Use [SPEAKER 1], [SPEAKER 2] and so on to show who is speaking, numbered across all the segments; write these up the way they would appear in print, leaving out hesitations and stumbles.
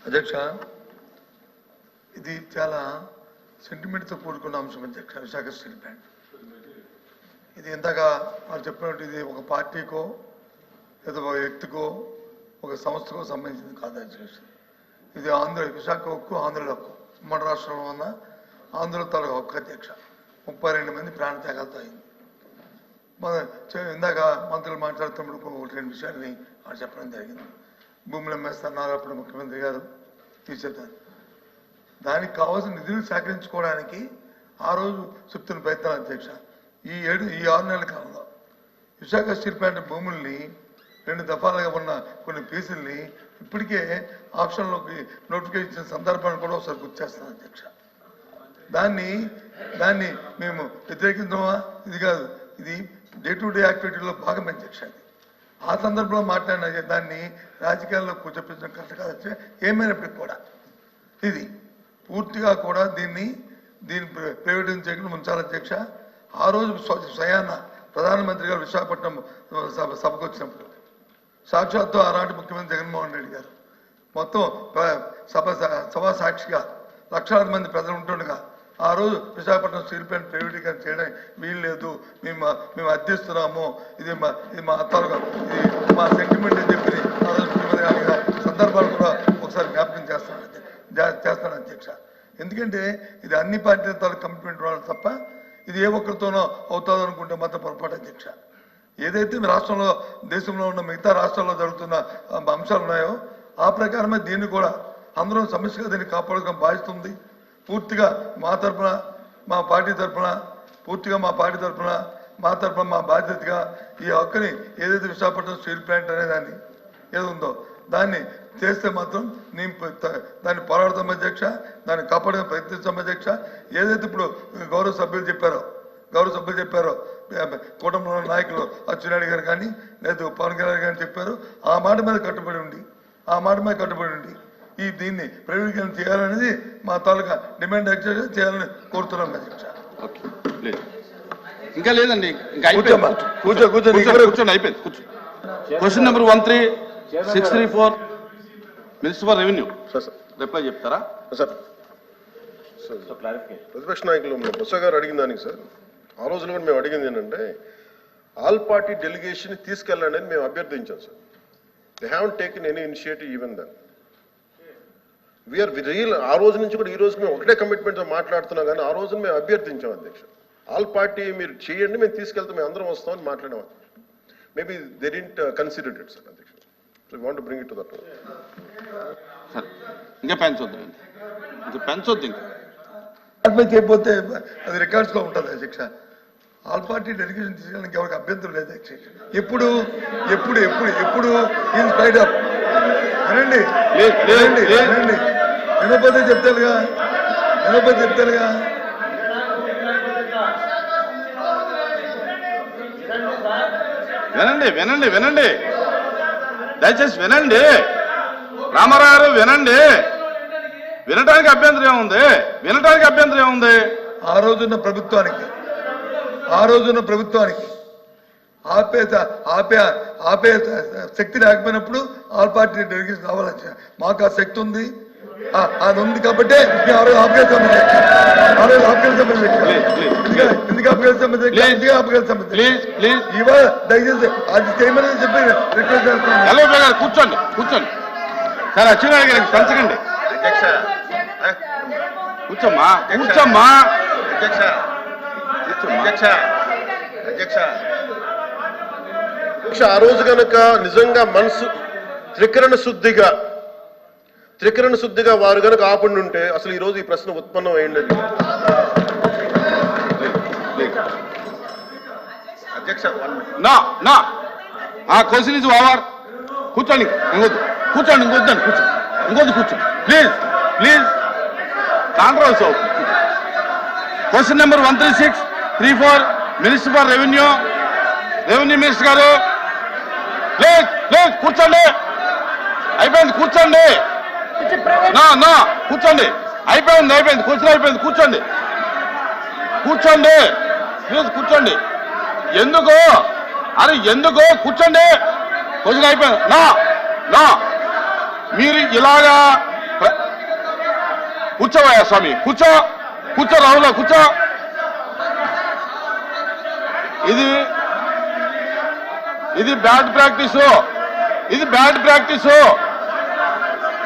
[SPEAKER 1] అధ్యక్ష, ఇది చాలా సెంటిమెంట్తో కూడుకున్న అంశం అధ్యక్ష. విశాఖ స్టీల్ ప్లాంట్ ఇది ఇందాక వాళ్ళు చెప్పినట్టు ఇది ఒక పార్టీకో లేదా ఒక వ్యక్తికో ఒక సంస్థకో సంబంధించింది కాదు అధ్యక్ష. ఇది విశాఖ హక్కు, ఆంధ్రుల హక్కు. ఉమ్మడి రాష్ట్రంలో ఉన్న ఆంధ్రుల తాలూకు హక్కు అధ్యక్ష. 32 మంది ప్రాణత్యాగాలతో అయింది. ఇందాక మంత్రులు మాట్లాడుతున్నప్పుడు 1-2 విషయాల్ని వాళ్ళు చెప్పడం జరిగింది. భూములు అమ్మేస్తున్నారు అప్పుడు ముఖ్యమంత్రి గారు తీసేద్దారు. దానికి కావాల్సిన నిధులు సేకరించుకోవడానికి ఆ రోజు చెప్తున్న ప్రయత్నాలు అధ్యక్ష. ఈ 6 నెలల కాలంలో విశాఖ స్టీల్ ప్లాంట్ భూముల్ని 2 దఫాలుగా ఉన్న కొన్ని పీసుల్ని ఇప్పటికే ఆప్షన్లోకి నోటిఫికేషన్ ఇచ్చిన సందర్భాన్ని కూడా ఒకసారి గుర్తు చేస్తాను అధ్యక్ష. దాన్ని మేము వ్యతిరేకించమా? ఇది కాదు, ఇది డే టు డే యాక్టివిటీలో భాగం అధ్యక్ష. ఆ సందర్భంలో మాట్లాడిన దాన్ని రాజకీయాల్లో కూర్చోపించడం కరెక్ట్ కాదు. ఏమైనప్పటికీ కూడా ఇది పూర్తిగా కూడా దీన్ని ప్రైవేటైజ్ చేయకుండా ఉంచాలి అధ్యక్ష. ఆ రోజు స్వయాన ప్రధానమంత్రి గారు విశాఖపట్నం సభకు వచ్చినప్పుడు సాక్షాత్తు ఆనాటి ముఖ్యమంత్రి జగన్మోహన్ రెడ్డి గారు మొత్తం సభా సాక్షిగా లక్షలాది మంది ప్రజలు ఉంటుండగా ఆ రోజు విశాఖపట్నం స్టీల్ ప్లాంట్ ప్రైవేటీకరణ చేయడం వీలు లేదు, మేము అర్థిస్తున్నాము, ఇది మా తాలూకా ఇది మా సెంటిమెంట్ అని చెప్పి ఆ రోజు ముఖ్యమంత్రి గారి సందర్భాలు కూడా ఒకసారి జ్ఞాపకం చేస్తాను అధ్యక్ష. ఎందుకంటే ఇది అన్ని పార్టీల తాలూకు కమిట్మెంట్ వాళ్ళు తప్ప ఇది ఏ ఒక్కరితోనో అవుతుందో అనుకుంటే మాత్రం పొరపాటు అధ్యక్ష. ఏదైతే రాష్ట్రంలో దేశంలో ఉన్న మిగతా రాష్ట్రాల్లో జరుగుతున్న అంశాలు ఉన్నాయో ఆ ప్రకారమే దీన్ని కూడా అందరూ సమస్యగా దీన్ని కాపాడుకోవడం బాధిస్తుంది. పూర్తిగా మా తరఫున మా పార్టీ తరఫున మా బాధ్యతగా ఈ హక్కుని ఏదైతే విశాఖపట్నం స్టీల్ ప్లాంట్ అనేదాన్ని ఏది ఉందో దాన్ని చేస్తే మాత్రం నేను దాన్ని పోరాడతాం అధ్యక్ష, దాన్ని కాపాడడం ప్రయత్నిస్తాం అధ్యక్ష. ఏదైతే ఇప్పుడు గౌరవ సభ్యులు చెప్పారో కుటుంబంలో నాయకులు అచ్చెన్నాయుడు గారు కానీ లేదా పవన్ కళ్యాణ్ గారు చెప్పారు, ఆ మాట మీద కట్టుబడి ఉండి దీన్ని ప్రైవేటీకరణ చేయాలనేది మా తాలూకా డిమాండ్ ఎక్సర్సైజ్ చేయాలని కోరుతున్నాం అధ్యక్ష.
[SPEAKER 2] ఇంకా లేదండి, కూర్చోండి, అయిపోయింది. Question number 13634 minister for revenue reply చెప్తారా
[SPEAKER 3] సార్? ప్రతిపక్ష నాయకులు బొత్స గారు అడిగిన దానికి సార్, ఆ రోజున కూడా మేము అడిగింది ఏంటంటే ఆల్ పార్టీ డెలిగేషన్ తీసుకెళ్ళండి అని మేము అభ్యర్థించాం sir. They haven't taken any initiative even then. We are real. ఆ రోజు నుంచి కూడా ఈ రోజు మేము ఒకటే కమిట్మెంట్తో మాట్లాడుతున్నాం, కానీ ఆ రోజున మేము అభ్యర్థించాం అధ్యక్ష. ఆల్ పార్టీ మీరు చేయండి, మేము తీసుకెళ్తాం, మేము అందరం వస్తామని మాట్లాడాం. Maybe they didn't consider it sir అధ్యక్ష. So we want to bring it to that.
[SPEAKER 2] ఇంకా పెంచొద్దు ఇంకా
[SPEAKER 1] చేయకపోతే అది రికార్డ్స్ లో ఉంటుంది అధ్యక్ష. ఆల్ పార్టీ డెలిగేషన్ తీసుకోవడానికి ఎవరికి అభ్యంతరం లేదు అధ్యక్ష. ఎప్పుడు ఇన్ స్పైట్ ఆఫ్ వినండి వినకపోతే చెప్తారుగా
[SPEAKER 2] వినండి దయచేసి వినండి. రామారావు గారు వినండి. వినటానికి అభ్యంతరం ఏముంది?
[SPEAKER 1] ఆ రోజున్న ప్రభుత్వానికి ఆపే శక్తి లేకపోయినప్పుడు ఆల్ పార్టీ డెలిగేషన్ రావాలని మాకు ఆ శక్తి ఉంది. అది ఉంది కాబట్టి ఇవాళ దయచేసి అది చేయమని చెప్పి రిక్వెస్ట్ చేస్తున్నాను.
[SPEAKER 2] కూర్చోండి సార్. అచ్చెన్నాయుడు గారికి పెంచకండి. కూర్చోమ్మా.
[SPEAKER 3] ఆ రోజు కనుక నిజంగా మనసు త్రికరణ శుద్ధిగా వారు కనుక ఆపండి ఉంటే అసలు ఈ రోజు ఈ ప్రశ్న ఉత్పన్నం అయ్యింది అధ్యక్ష.
[SPEAKER 2] Question is over. కూర్చోండి. ఇంకొద్దు ప్లీజ్ కాంట్రవర్సీ అవుతుంది. Question number 13634 minister for revenue minister గారు ప్లీజ్ కూర్చోండి. అయిపోయింది, కూర్చోండి. కూర్చోండి. అయిపోయింది. క్వశ్చన్ అయిపోయింది. కూర్చోండి ప్లీజ్. కూర్చోండి. ఎందుకు కూర్చోండి. క్వశ్చన్ అయిపోయింది. మీరు ఇలాగా కూర్చోవయ్యా స్వామి, కూర్చో, కూర్చో రాహుల్, కూర్చో. ఇది బ్యాడ్ ప్రాక్టీసు, ఇది బ్యాడ్ ప్రాక్టీసు.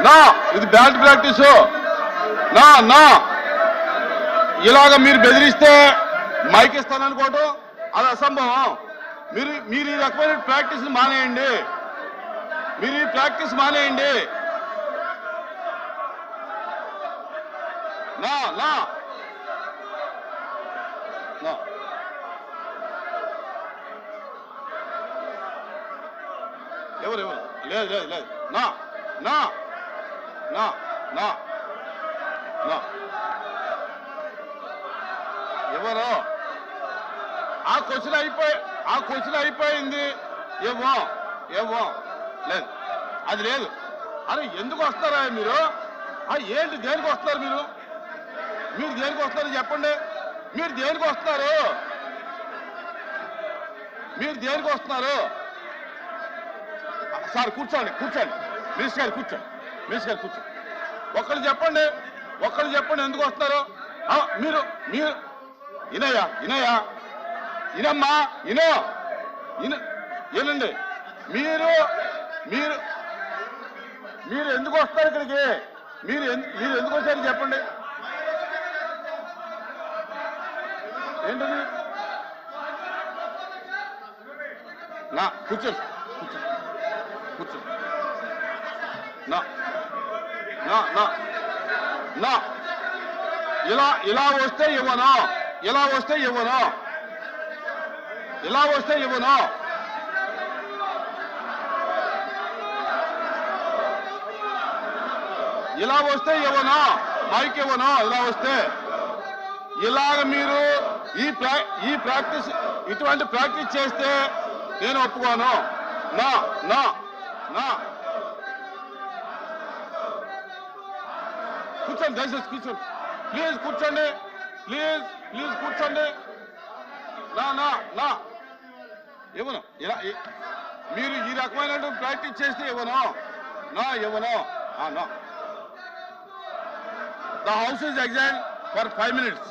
[SPEAKER 2] నా ఇది బ్యాడ్ ప్రాక్టీసు. నా ఇలాగ మీరు బెదిరిస్తే మైక్ ఇస్తాననుకోవటం అది అసంభవం. మీరు ఈ రకమైన ప్రాక్టీస్ మానేయండి, మీరు ఈ ప్రాక్టీస్ మానేయండి. నా ఎవరు లేదు నా ఎవరు ఆ క్వశ్చన్ అయిపోయింది. ఏమో లేదు, అది లేదు. అరే ఎందుకు వస్తారా మీరు? ఏంటి, దేనికి వస్తారు మీరు? దేనికి వస్తారు చెప్పండి. మీరు దేనికి వస్తున్నారు? సార్ కూర్చోండి, మినిస్టర్ గారు కూర్చోండి. ఒక్కళ్ళు చెప్పండి ఎందుకు వస్తారు? మీరు ఇనమ్మా, ఏనండి మీరు ఎందుకు వస్తారు ఇక్కడికి? మీరు ఎందుకు వచ్చారు చెప్పండి. ఏంటది? కూర్చోండి. ఇలా వస్తే ఇవ్వను. ఇలా వస్తే ఇవ్వను. మైక్ ఇవ్వను. ఇలా వస్తే ఇలాగ మీరు ఈ ప్రాక్టీస్, ఇటువంటి ప్రాక్టీస్ చేస్తే నేను ఒప్పుకోను. నా కూర్చోండి, దయచేసి కూర్చోండి. ప్లీజ్ కూర్చోండి. నా ఇవ్వను. ఇలా మీరు ఈ రకమైన ప్రాక్టీస్ చేస్తే ఇవ్వను. The house is adjourned for 5 minutes.